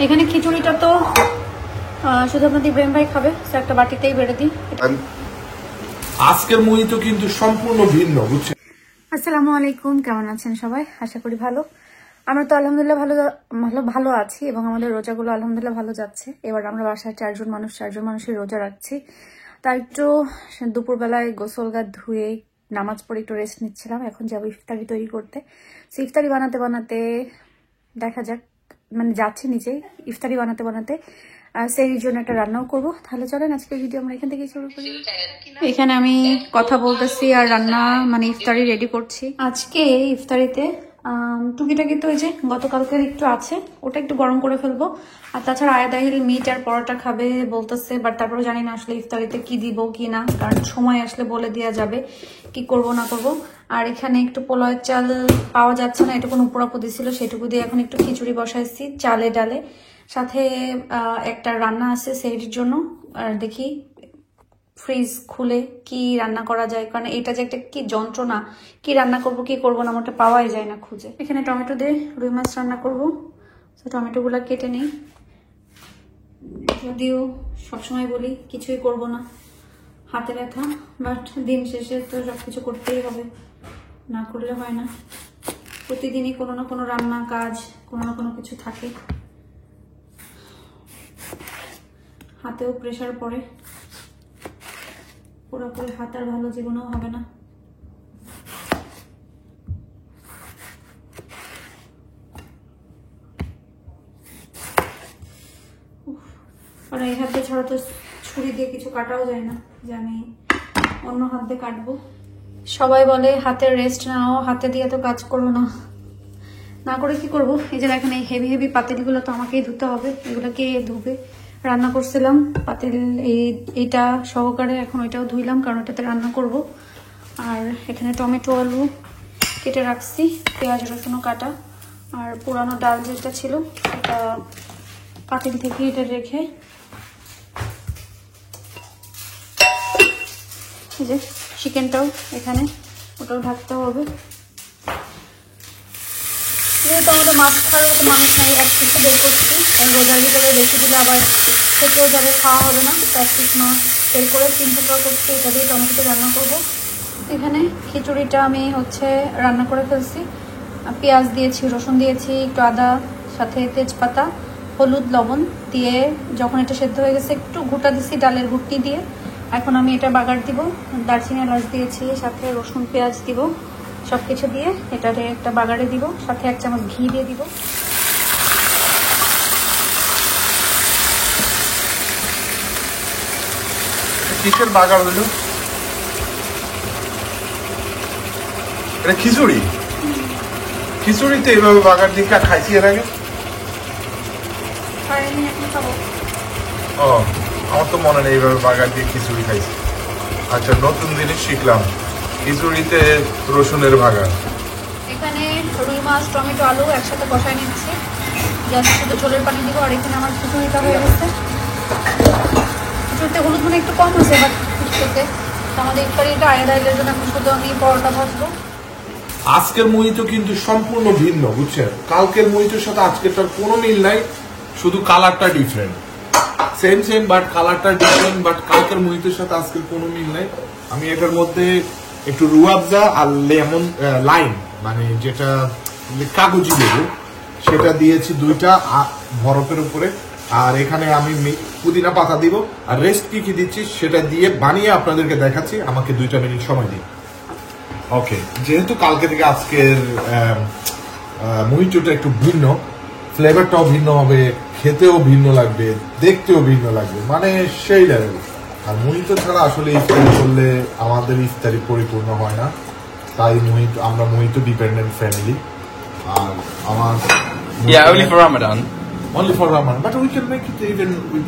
এখানে খিচুড়িটা তো শুধু আপনাদের ইব্রাহিম ভাই খাবে, একটা বাটিতেই বেড়ে দিই। আজকের মুহিত কিন্তু সম্পূর্ণ ভিন্ন, বুঝছেন? আসসালামু আলাইকুম, কেমন আছেন সবাই? আশা করি ভালো। আমরা তো আলহামদুলিল্লাহ ভালো আছি এবং আমাদের রোজাগুলো আলহামদুলিল্লাহ ভালো যাচ্ছে। এবার আমরা বাসায় চারজন মানুষের রোজা রাখছি। তাই একটু দুপুরবেলায় গোসল গাত ধুয়ে নামাজ পড়ে একটু রেস্ট নিচ্ছিলাম। এখন যাবো ইফতারি তৈরি করতে। ইফতারি বানাতে বানাতে দেখা যাক, মানে যাচ্ছি নিচে ইফতারি বানাতে বানাতে সেই জন্য একটা রান্নাও করবো। তাহলে চলেন আজকের ভিডিও আমরা এখান থেকে শুরু করি। এখানে আমি কথা বলতেছি আর রান্না মানে ইফতারি রেডি করছি। আজকে ইফতারিতে টুকিটাকি তো ওই যে গতকালকের একটু আছে, ওটা একটু গরম করে ফেলবো। আর তাছাড়া আয়াদাহিল মিট আর পরোটা খাবে বলতেছে, বাট তারপরে জানি না আসলে ইফতারিতে কি দিব কি না, কারণ সময় আসলে বলে দেওয়া যাবে কি করব না করব। আর এখানে একটু পোলাওয়ের চাল পাওয়া যাচ্ছে না, এটুকু উপরাপু দিছিল, সেটুকু দিয়ে এখন একটু খিচুড়ি বসাইছি চালে ডালে। সাথে একটা রান্না আছে সেইটির জন্য। আর দেখি ফ্রিজ খুলে কি রান্না করা যায়, কারণ এটা যে একটা কি যন্ত্রণা, কি রান্না করব কি করব না আমারটা পাওয়াই যায় না খুঁজে। এখানে টমেটো দিয়ে রুই মাছ রান্না করবো, তো টমেটোগুলো কেটে নেই। যদিও সবসময় বলি কিছুই করব না, হাতে ব্যথা, বাট দিন শেষে তো সবকিছু করতেই হবে, না করলে হয় না। প্রতিদিনই কোনো না কোনো রান্না কাজ, কোনো না কোনো কিছু থাকে, হাতেও প্রেশার পড়ে, পুরোপুরি হাত আর ভালো জীবনেও হবে না। আর এই হাতে ছাড়া তো ছুরি দিয়ে কিছু কাটাও যায় না, যে আমি অন্য হাত দিয়ে কাটবো। সবাই বলে হাতের রেস্ট নাও, হাতে দিয়ে তো কাজ করো না, না করে কি করবো। এই যে দেখেন এই হেভি হেভি পাতিলগুলো তো আমাকেই ধুতে হবে, এগুলো কে ধুবে। রান্না করছিলাম পাতিল এইটা সহকারে, এখন ওইটাও ধুইলাম কারণ ওটাতে রান্না করব। আর এখানে টমেটো আলু কেটে রাখছি, পেঁয়াজ রসুনও কাটা, আর পুরানো ডাল যেটা ছিল এটা পাতিল থেকে এটা রেখে, এই যে চিকেনটাও এখানে, ওটাও ঢাকতে হবে। যেহেতু আমাদের মাছ খাওয়ার মতো মানুষ নাই, এক পিসে বের করছি, রোজার ভিতরে বেশি দিলে আবার থেকেও যাবে, খাওয়া হবে না। তো এক পিস মাছ বের করে 3 টুকরা করছি, এটা দিয়ে টমেটোতে রান্না করব। এখানে খিচুড়িটা আমি রান্না করে ফেলছি, পেঁয়াজ দিয়েছি, রসুন দিয়েছি, একটু আদা, সাথে তেজপাতা, হলুদ, লবণ দিয়ে যখন এটা সেদ্ধ হয়ে গেছে একটু ঘুটা দিছি ডালের ঘুটনি দিয়ে। এখন আমি এটা বাগার দিব, দারচিনি এলাচ দিয়েছি, সাথে রসুন পেঁয়াজ দিব, সবকিছু দিয়ে এটারে একটা বাগারে দিব, সাথে 1 চামচ ঘি দিয়ে দিব। কিসের বাগার হলো এটা? খিচুড়ি? খিচুড়িতে এইভাবে বাগার দিয়ে খাইছি এর আগে? ও, আমার তো মনে নেই এইভাবে বাগার দিয়ে খিচুড়ি খাইছি। আচ্ছা, নতুন জিনিস শিখলাম, খিচুড়িতে রসুনের বাগার। এখানে রুই মাছ, টমেটো, আলু একসাথে কষাই নিচ্ছি, জাস্ট শুধু ঝোলের পানি দিব। আর এখানে আমার খিচুড়িটা হয়ে গেছে। খিচুড়িতে হলুদ মানে একটু কম হয়েছে, বাট খিচুড়িতে আমাদের ইফতারিটা আয়াদাইলের জন্য এখন শুধু আমি পরোটা ভাজবো। আজকের মুহিত কিন্তু সম্পূর্ণ ভিন্ন, বুঝছেন? কালকের মুহিতের সাথে আজকেরটার কোনো মিল নাই, শুধু কালারটা ডিফারেন্ট। সেম বাট কালারটা ডিফারেন্ট, বাট কালকের মুহিতের সাথে আজকের কোনো মিল নাই। আমি এটার মধ্যে একটু রুয়াবজা আর লেমন লাইম, মানে যেটা কাগজি লেবু, সেটা দিয়েছি 2টা বরফের উপরে। আর এখানে আমি পুদিনা পাতা দিব, আর রেস্ট কি দিচ্ছি সেটা দিয়ে বানিয়ে আপনাদেরকে দেখাচ্ছি। আমাকে 2টা মিনিট সময় দিন। ওকে, যেহেতু কালকে থেকে আজকের মুহিতটা একটু ভিন্ন, ফ্লেভারটাও ভিন্ন হবে, খেতেও ভিন্ন লাগবে, দেখতেও ভিন্ন লাগবে, মানে সেই লেভেল। আর মুহিত ছাড়া আসলে ইফতারি করলে আমাদের ইফতারি পরিপূর্ণ হয় না, তাই আমরা মুহিত ডিপেন্ডেন্ট ফ্যামিলি। আর আমার only for Ramadan, but we can make it even with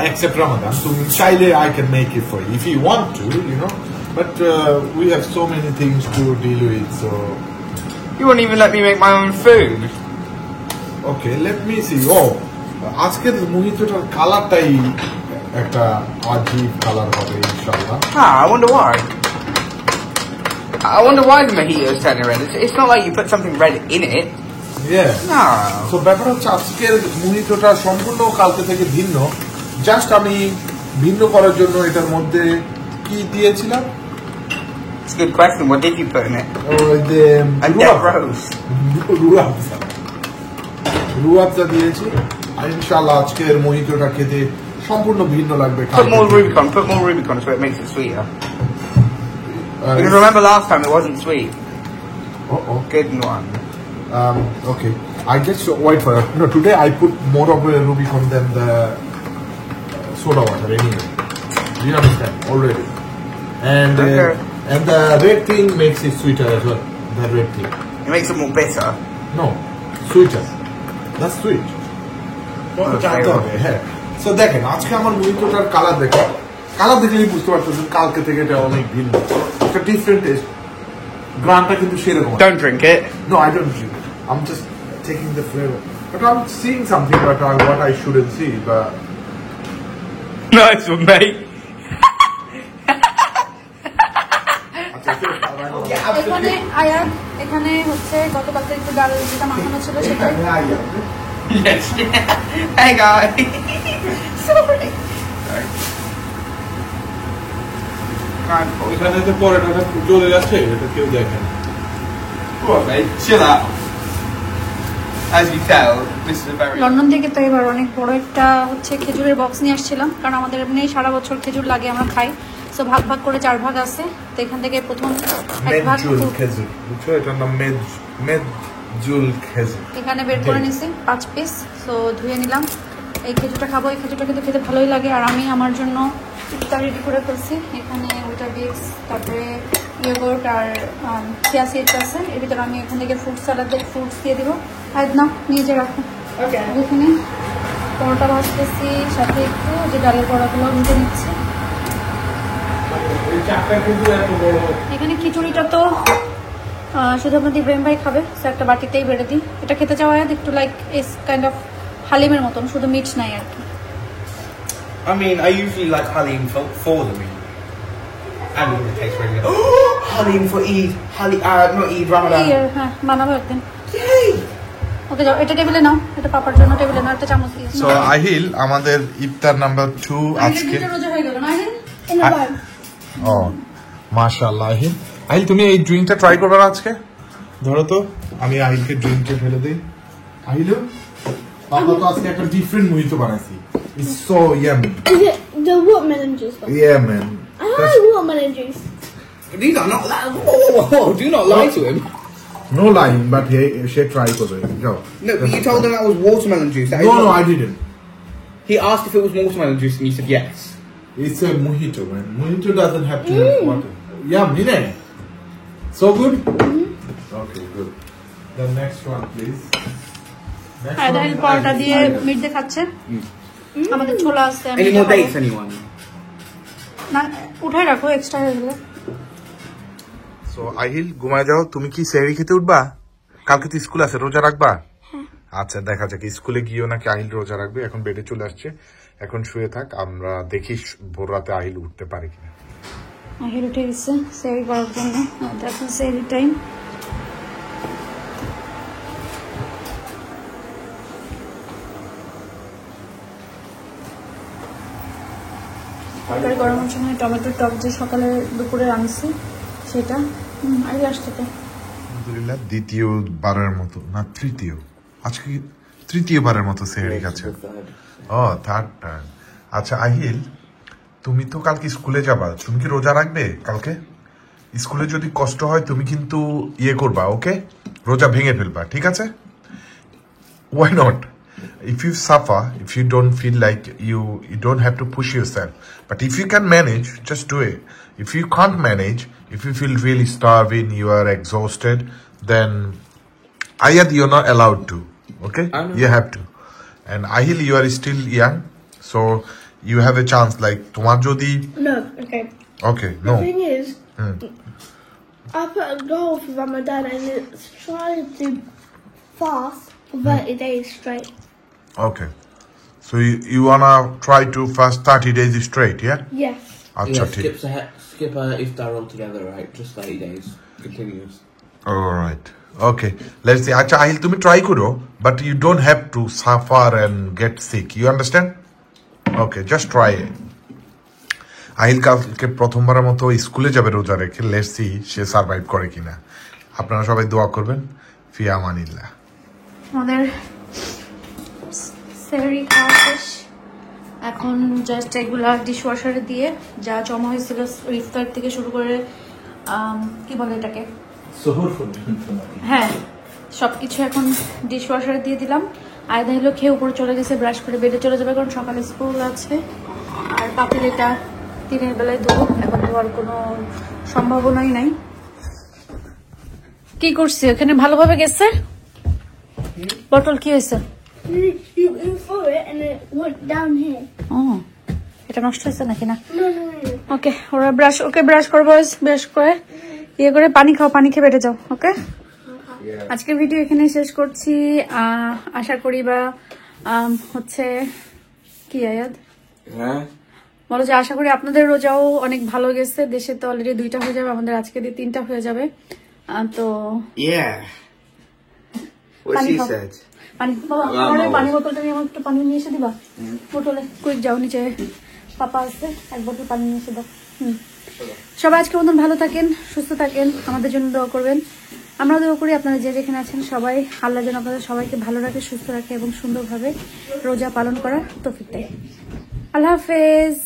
except Ramadan. So chaile I can make it for you if you want to, you know. But we have so many things to deal with, so you won't even let me make my own food. Okay, let me see. Oh, আজকের মুহিতটার কালারটাই একটা আজীব colour হবে ইনশাআল্লাহ। I wonder why. I wonder why the mojito is turning red. It's not like you put something red in it. Yeah. No. তো ব্যাপার হচ্ছে আজকের মুহিতোটা সম্পূর্ণ কালকে থেকে ভিন্ন। জাস্ট আমি ভিন্ন করার জন্য এটার মধ্যে কি দিয়েছিলাম? It's a good question. What did you put in it? ওই যে And Dead Rose. রুয়াবজা দিয়েছি। আর ইনশাআল্লাহ আজকের মুহিতোটা খেতে সম্পূর্ণ ভিন্ন লাগবে। Put more Rubicon. Put more Rubicon so it makes it sweeter. Because remember last time it wasn't sweet. Good one. Okay. I just wait for it. No, today I put more of a Rubicon than the soda water anyway. Do you understand? Already. And Okay. and the red thing makes it sweeter as well. The red thing. It makes it more bitter. No, sweeter. That's sweet. জানতে হবে, হ্যাঁ। So দেখেন আজকে আমার মুহিতোটার colour দেখেন। Colour দেখলেই বুঝতে পারতেছেন কালকে থেকে এটা অনেক ভিন্ন। একটা ডিফারেন্ট টেস্ট। গ্রানটা কিন্তু সেরকম। Don't drink it. No, I don't drink it. I'm just taking the flavor. But I'm seeing something that what I shouldn't see. But Nice one, mate. এখানে আয়াত এখানে হচ্ছে গতকালকে একটু ডাল যেটা মাখানো ছিল সেটা Yes. Hey guys. Sorry. এখানে যে পরোটাটা চলে যাচ্ছে এটা কেউ দেখে না। Come on, mate. Chill out. As you tell, this is a very. London থেকে তো এবার অনেক বড় একটা হচ্ছে খেজুরের বক্স নিয়ে আসছিলাম, কারণ আমাদের এমনি সারা বছর খেজুর লাগে, আমরা খাই। সো ভাগ ভাগ করে 4 ভাগ আছে, তো এখান থেকে প্রথম এক ভাগ খেজুর, বুঝছো, এটার নাম মেদজুল খেজুর। এখানে বের করে নিছি 5 পিস। সো ধুয়ে নিলাম। এই খেজুরটা খাবো। এই খেজুরটা কিন্তু খেতে ভালোই লাগে। আর আমি আমার জন্য ইফতার রেডি করে ফেলছি। এখানে ওইটা বিক্স, তারপরে ইয়োগর্ট আর চিয়া সিডস আছে। এর ভিতরে আমি এখান থেকে ফ্রুট সালাদের ফ্রুটস দিয়ে দিব। আর না নিজে রাখো। ওকে, এখানে পরোটা ভাজতেছি, সাথে একটু যে ডালের বড়াগুলো ভেজে নিচ্ছি। এখানে খিচুড়িটা তো শুধু আপনাদের ইব্রাহিম ভাই খাবে, সো একটা বাটিতেই বেড়ে দিই। এটা খেতে চাওয়া একটু লাইক ইস কাইন্ড অফ হালিমের মতন, শুধু মিট নাই আর কি। I mean, I usually like halim for the meat. And it tastes really good. Halim for Eid. Not Eid, Ramadan. হ্যাঁ, বানাবো একদিন। Yay! ওকে যাও, এটা টেবিলে নাও, এটা পাপার জন্য টেবিলে নাও, একটা চামচ দিয়ে। সো আহিল আমাদের ইফতার নাম্বার 2 আজকে। রোজা হয়ে গেল না আহিল? ও মাশাআল্লাহ। আহিল, আহিল তুমি এই ড্রিঙ্কটা ট্রাই করবে না আজকে? ধরো তো, আমি আহিলকে ড্রিঙ্কটা ফেলে দেই। আহিল, পাপা তো আজকে একটা ডিফারেন্ট মুহিতো বানাইছি। It's so yummy. Is it the watermelon juice one? Yeah, man. I like watermelon juice. These are not that. Do not lie to him. No lying, but she try করবে। Go. No, but you told him that was watermelon juice. That is No, not- I didn't. He asked if it was watermelon juice, and you said yes. It's a mojito, man. Mojito doesn't have to have water. Yummy, innit? So good? Okay, good. The next one, please. Next আর one Ahil is paratha Ahil. দিয়ে meat দিয়ে খাচ্ছে। আমাদের ছোলা আছে, আমি Any এটা more খাবো। dates, anyone? না, উঠাই রাখো, এক্সট্রা হয়ে গেলে। So, আহিল ঘুমায় যাও। তুমি কি সেহরি খেতে উঠবা? কালকে তো স্কুল আছে, রোজা রাখবা? আচ্ছা, দেখা যাক স্কুলে গিয়েও নাকি আহিল রোজা রাখবে। এখন বেডে চলে আসছে, এখন শুয়ে থাক, আমরা দেখি ভোর রাতে আহিল উঠতে পারে কিনা। আহিল উঠে গেছে সেহরি করার জন্য। এখন সেহরি টাইম। তরকারি গরমের সময় টমেটোর টক যে সকালে দুপুরে রাঁধছি সেটা। আহিল আসছে তো। আলহামদুলিল্লাহ, দ্বিতীয়বারের মতো না তৃতীয়, আজকে তৃতীয়বারের মতো সেহরি খাচ্ছে। ও থার্ড টাইম। আচ্ছা আহিল, তুমি তো কালকে স্কুলে যাবা, তুমি কি রোজা রাখবে কালকে? স্কুলে যদি কষ্ট হয় তুমি কিন্তু করবা, ওকে? রোজা ভেঙে ফেলবা, ঠিক আছে? Why not? If you suffer, if you don't feel like you don't have to push yourself. But if you can manage, just do it. If you can't manage, if you feel really starving, you are exhausted, then Ayad, you're not allowed to. Okay? I know. You have to. And Ahil, you are still young, so you have a chance. Like, tomar jodi. No, okay. Okay, The no. thing is, I put a goal for Ramadan and it's trying to fast for 30 days straight. Okay. So you wanna try to fast 30 days straight, yeah? Yes. Acha, skip iftar altogether, right? Just 30 days, continuous. Alright. Okay. Let's see. আচ্ছা আহিল তুমি try করো, but you don't have to suffer and get sick. You understand? Okay, just try it. Ahil কালকে প্রথমবারের মতো স্কুলে যাবে রোজা রেখে, লেটস সি সে সার্ভাইভ করে কিনা। আপনারা সবাই দোয়া করবেন। ফি আমানিল্লাহ। আমাদের সেহরি খাওয়া শেষ, এখন জাস্ট এগুলা ডিশওয়াশারে দিয়ে যা জমা হয়েছিল ইফতার থেকে শুরু করে কি বলে এটাকে, হ্যাঁ সবকিছু এখন ডিশওয়াশারে দিয়ে দিলাম। আয়দা হলো খেয়ে উপরে চলে গেছে, ব্রাশ করে বেডে চলে যাবে কারণ সকালে স্কুল আছে। আর পাতিল এটা দিনের বেলায় দেবো, এখন দেওয়ার কোনো সম্ভাবনাই নাই। কি করছি ওখানে, ভালোভাবে গেছে পটল, কি হয়েছে? You threw it and it went down here. ও এটা নষ্ট হয়েছে নাকি না? No. ওকে ওরা ব্রাশ করবো, ব্রাশ করে ইয়ে করে পানি খাও, পানি খেয়ে বেড়ে যাও। ওকে আজকের ভিডিও এখানে শেষ করছি। আশা করি বা হচ্ছে কি আয়াদ বলো যে আশা করি আপনাদের রোজাও অনেক ভালো গেছে। দেশে তো অলরেডি 2টা হয়ে যাবে, আমাদের আজকে দিয়ে 3টা হয়ে যাবে। তো Yeah. What Pani she khao. said. পানি বাবা, আমার পানি বোতলটা নিয়ে আমার একটু পানি নিয়ে এসে দিবা বোতলে। কুইক যাও নিচে, পাপা আছে, এক বোতল পানি নিয়ে এসে দাও। সবাই আজকে মতন ভালো থাকেন, সুস্থ থাকেন, আমাদের জন্য দোয়া করবেন। আমরা দোয়া করি আপনারা যে যেখানে আছেন সবাই, আল্লাহ যেন আপনাদের সবাইকে ভালো রাখে, সুস্থ রাখে এবং সুন্দরভাবে রোজা পালন করার তৌফিক দেয়। আল্লাহ হাফেজ।